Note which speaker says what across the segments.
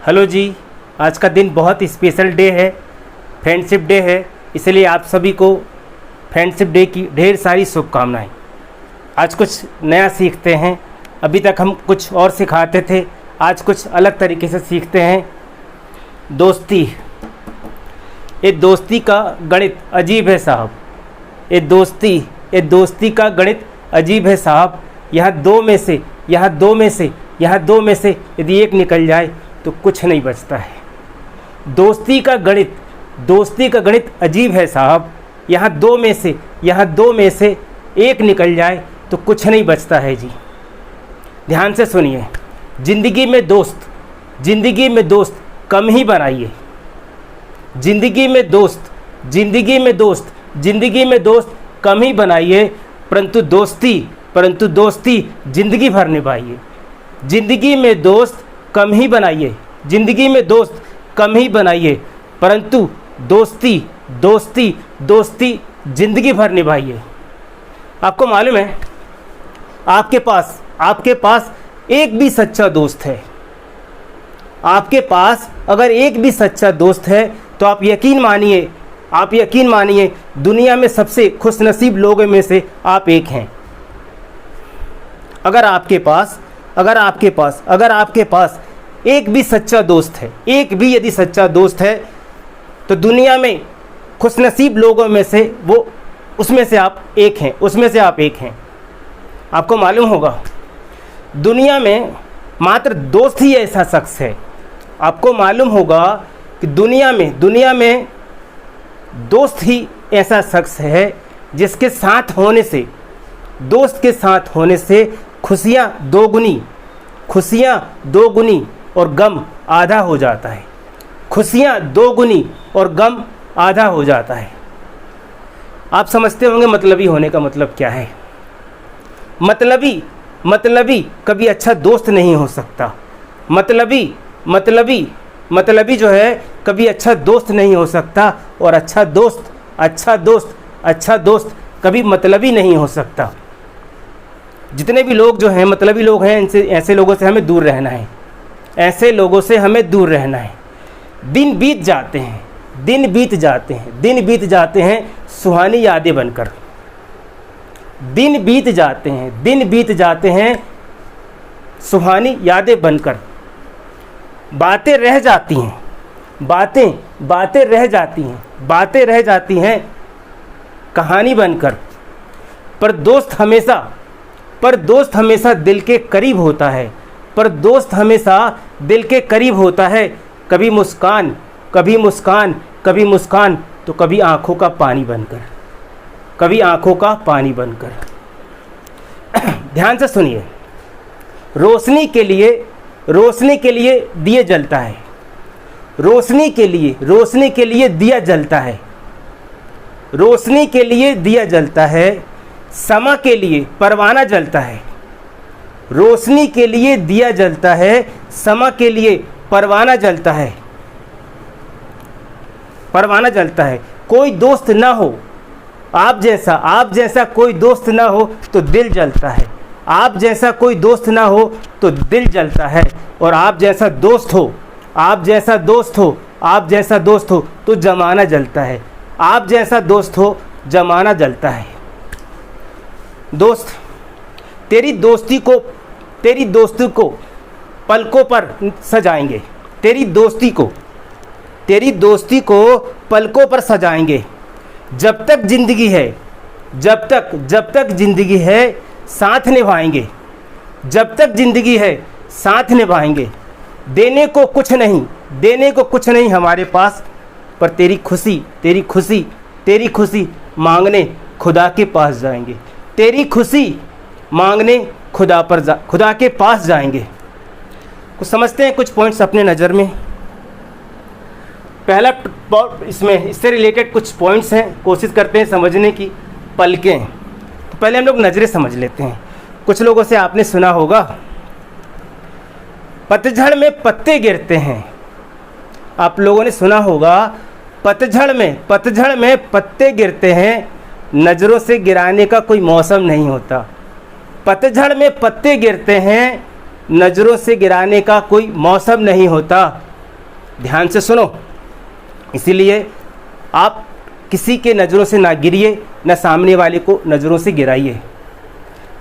Speaker 1: Hello जी, आज का दिन बहुत स्पेशल डे है, फ्रेंडशिप डे है। इसलिए आप सभी को फ्रेंडशिप डे की ढेर सारी शुभकामनाएं। आज कुछ नया सीखते हैं। अभी तक हम कुछ और सिखाते थे, आज कुछ अलग तरीके से सीखते हैं। दोस्ती, ये दोस्ती का गणित अजीब है साहब। ये दोस्ती का गणित अजीब है साहब। यहाँ दो में से यदि एक निकल जाए तो कुछ नहीं बचता है। दोस्ती का गणित अजीब है साहब। यहाँ दो में से एक निकल जाए तो कुछ नहीं बचता है जी। ध्यान से सुनिए, ज़िंदगी में दोस्त कम ही बनाइए। ज़िंदगी में दोस्त कम ही बनाइए, परंतु दोस्ती ज़िंदगी भर निभाइए। ज़िंदगी में दोस्त कम ही बनाइए, परंतु दोस्ती ज़िंदगी भर निभाइए। आपको मालूम है, आपके पास एक भी सच्चा दोस्त है। आपके पास अगर एक भी सच्चा दोस्त है तो आप यकीन मानिए दुनिया में सबसे खुशनसीब लोगों में से आप एक हैं। अगर आपके पास एक भी सच्चा दोस्त है, यदि सच्चा दोस्त है तो दुनिया में खुशनसीब लोगों में से उसमें से आप एक हैं। आपको मालूम होगा, दुनिया में मात्र दोस्त ही ऐसा शख्स है। आपको मालूम होगा कि दुनिया में दोस्त ही ऐसा शख्स है जिसके साथ होने से, दोस्त के साथ होने से खुशियाँ दोगुनी और गम आधा हो जाता है। आप समझते होंगे मतलबी होने का मतलब क्या है। मतलबी कभी अच्छा दोस्त नहीं हो सकता। मतलबी जो है कभी अच्छा दोस्त नहीं हो सकता, और अच्छा दोस्त कभी मतलबी नहीं हो सकता। जितने भी लोग जो हैं मतलबी लोग हैं, ऐसे लोगों से हमें दूर रहना है। दिन बीत जाते हैं सुहानी यादें बनकर। सुहानी यादें बनकर। बातें रह जाती हैं कहानी बनकर। पर दोस्त हमेशा दिल के करीब होता है। कभी मुस्कान तो कभी आंखों का पानी बनकर। ध्यान से सुनिए, रोशनी के लिए दिया जलता है। रोशनी के लिए दिया जलता है। समा के लिए परवाना जलता है। रोशनी के लिए दिया जलता है, समा के लिए परवाना जलता है। कोई दोस्त ना हो आप जैसा कोई दोस्त ना हो तो दिल जलता है। आप जैसा कोई दोस्त ना हो तो दिल जलता है। और आप जैसा दोस्त हो तो जमाना जलता है। दोस्त, तेरी दोस्ती को पलकों पर सजाएंगे। जब तक जिंदगी है साथ निभाएंगे। देने को कुछ नहीं हमारे पास, पर तेरी खुशी मांगने खुदा के पास जाएंगे। खुदा के पास जाएंगे। कुछ समझते हैं, कुछ पॉइंट्स अपने नज़र में। पहला इससे रिलेटेड कुछ पॉइंट्स हैं, कोशिश करते हैं समझने की। पलकें, तो पहले हम लोग नज़रें समझ लेते हैं। कुछ लोगों से आपने सुना होगा, पतझड़ में पत्ते गिरते हैं। आप लोगों ने सुना होगा, पतझड़ में पत्ते गिरते हैं, नज़रों से गिराने का कोई मौसम नहीं होता। पतझड़ में पत्ते गिरते हैं, नज़रों से गिराने का कोई मौसम नहीं होता। ध्यान से सुनो। इसीलिए आप किसी के नज़रों से ना गिरिए, ना सामने वाले को नज़रों से गिराइए।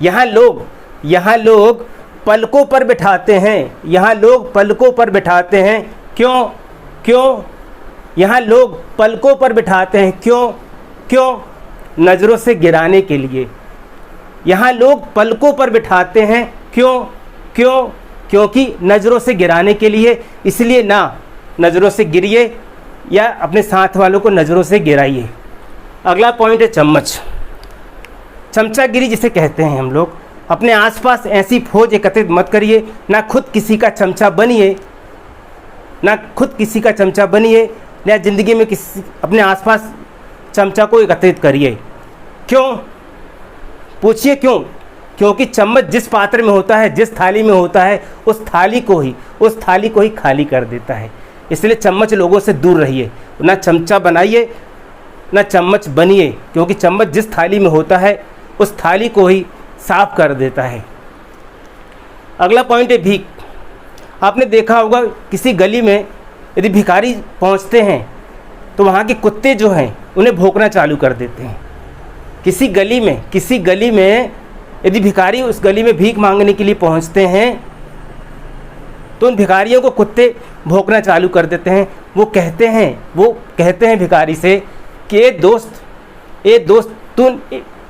Speaker 1: यहाँ लोग पलकों पर बिठाते हैं, यहाँ लोग पलकों पर बिठाते हैं। क्यों? यहाँ लोग पलकों पर बिठाते हैं। क्यों? नज़रों से गिराने के लिए। यहाँ लोग पलकों पर बिठाते हैं। क्योंकि नज़रों से गिराने के लिए। इसलिए ना नज़रों से गिरिए या अपने साथ वालों को नज़रों से गिराइए। अगला पॉइंट है चम्मच, चमचागिरी जिसे कहते हैं हम लोग। अपने आसपास ऐसी फौज एकत्रित मत करिए, ना खुद किसी का चमचा बनिए, ना ज़िंदगी में अपने आसपास चमचा को एकत्रित करिए। क्यों? पूछिए क्यों? क्योंकि चम्मच जिस पात्र में होता है, जिस थाली में होता है, उस थाली को ही खाली कर देता है। इसलिए चम्मच लोगों से दूर रहिए, ना चमचा बनाइए ना चम्मच बनिए, क्योंकि चम्मच जिस थाली में होता है उस थाली को ही साफ कर देता है। अगला पॉइंट है भीख। आपने देखा होगा किसी गली में यदि भिखारी पहुंचते हैं तो वहाँ के कुत्ते जो हैं उन्हें भौंकना चालू कर देते हैं। किसी गली में यदि भिखारी उस गली में भीख मांगने के लिए पहुंचते हैं तो उन भिखारियों को कुत्ते भौंकना चालू कर देते हैं। वो कहते हैं भिखारी से कि ए दोस्त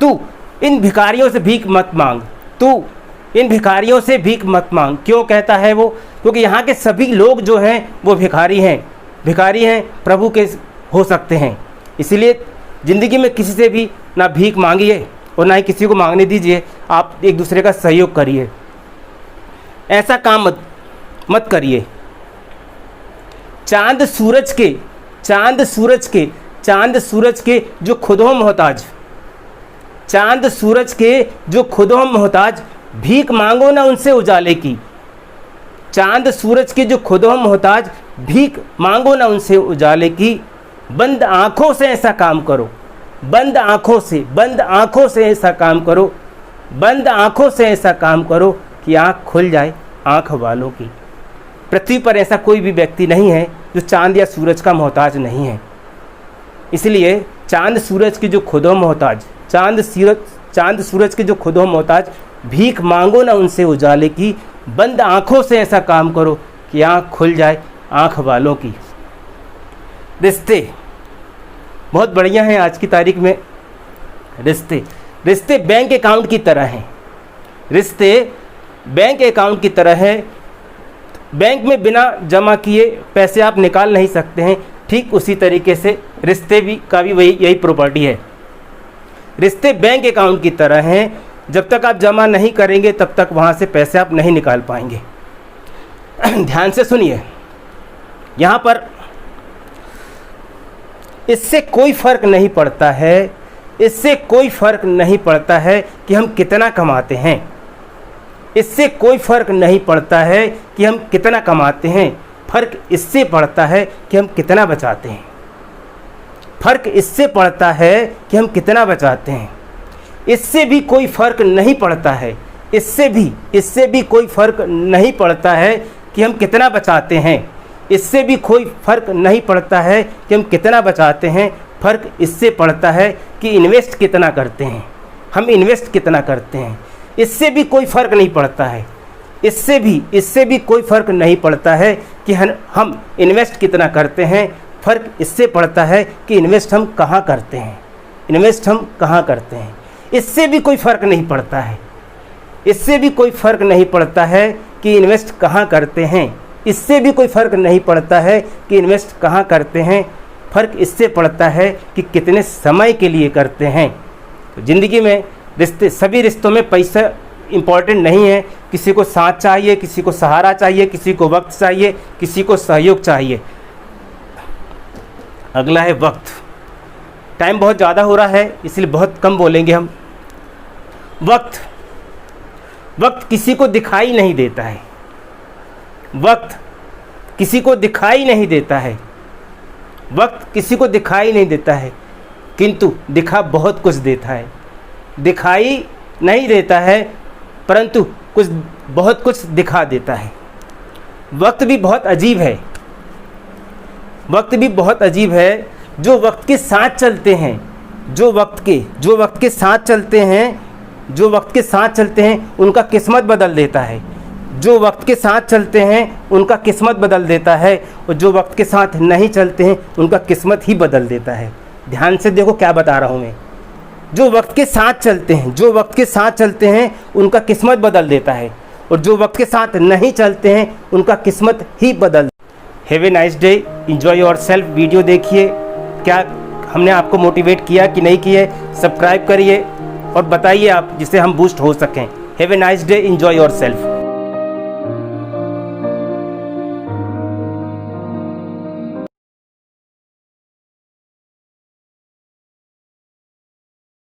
Speaker 1: तू इन भिखारियों से भीख मत मांग। क्यों कहता है वो? क्योंकि यहाँ के सभी लोग जो हैं वो भिखारी हैं, प्रभु के हो सकते हैं। इसलिए ज़िंदगी में किसी से भी ना भीख मांगिए और ना ही किसी को मांगने दीजिए। आप एक दूसरे का सहयोग करिए, ऐसा काम मत करिए। चांद सूरज के जो खुद हो मोहताज, भीख मांगो ना उनसे उजाले की। चांद सूरज के जो खुद हो मोहताज, भीख मांगो ना उनसे उजाले की। बंद आँखों से ऐसा काम करो, बंद आँखों से ऐसा काम करो कि आँख खुल जाए आँख वालों की। पृथ्वी पर ऐसा कोई भी व्यक्ति नहीं है जो चांद या सूरज का मोहताज नहीं है। इसलिए चांद सूरज के जो खुद हो मोहताज, भीख मांगो ना उनसे उजाले की। बंद आँखों से ऐसा काम करो कि आँख खुल जाए आँख वालों की। रिश्ते बहुत बढ़िया हैं आज की तारीख में। रिश्ते बैंक अकाउंट की तरह हैं। बैंक में बिना जमा किए पैसे आप निकाल नहीं सकते हैं। ठीक उसी तरीके से रिश्ते का भी यही प्रॉपर्टी है। रिश्ते बैंक अकाउंट की तरह हैं। जब तक आप जमा नहीं करेंगे तब तक वहाँ से पैसे आप नहीं निकाल पाएंगे। ध्यान से सुनिए, यहाँ पर इससे कोई फ़र्क नहीं पड़ता है कि हम कितना कमाते हैं। फ़र्क इससे पड़ता है कि हम कितना बचाते हैं। इससे भी कोई फ़र्क नहीं पड़ता है कि हम कितना बचाते हैं। फ़र्क इससे पड़ता है कि इन्वेस्ट कितना करते हैं, हम इन्वेस्ट कितना करते हैं। इससे भी कोई फ़र्क नहीं पड़ता है कि हम इन्वेस्ट कितना करते हैं। फ़र्क इससे पड़ता है कि इन्वेस्ट हम कहाँ करते हैं। इससे भी कोई फ़र्क नहीं पड़ता है कि इन्वेस्ट कहाँ करते हैं। फ़र्क इससे पड़ता है कि कितने समय के लिए करते हैं। तो ज़िंदगी में सभी रिश्तों में पैसा इम्पॉर्टेंट नहीं है। किसी को साथ चाहिए, किसी को सहारा चाहिए, किसी को वक्त चाहिए, किसी को सहयोग चाहिए। अगला है वक्त। टाइम बहुत ज़्यादा हो रहा है इसलिए बहुत कम बोलेंगे हम। वक्त किसी को दिखाई नहीं देता है। किंतु दिखा बहुत कुछ देता है। दिखाई नहीं देता है परंतु बहुत कुछ दिखा देता है। वक्त भी बहुत अजीब है। वक्त भी बहुत अजीब है, जो वक्त के साथ चलते हैं, जो वक्त के साथ चलते हैं उनका किस्मत बदल देता है। जो वक्त के साथ चलते हैं उनका किस्मत बदल देता है, और जो वक्त के साथ नहीं चलते हैं उनका किस्मत ही बदल देता है। ध्यान से देखो क्या बता रहा हूँ मैं। जो वक्त के साथ चलते हैं उनका किस्मत बदल देता है, और जो वक्त के साथ नहीं चलते हैं उनका किस्मत ही बदल। Have a nice day, enjoy yourself. Video देखिए, क्या हमने आपको मोटिवेट किया कि नहीं किए, सब्सक्राइब करिए और बताइए आप, जिससे हम बूस्ट हो सकें। Have a nice day, enjoy yourself.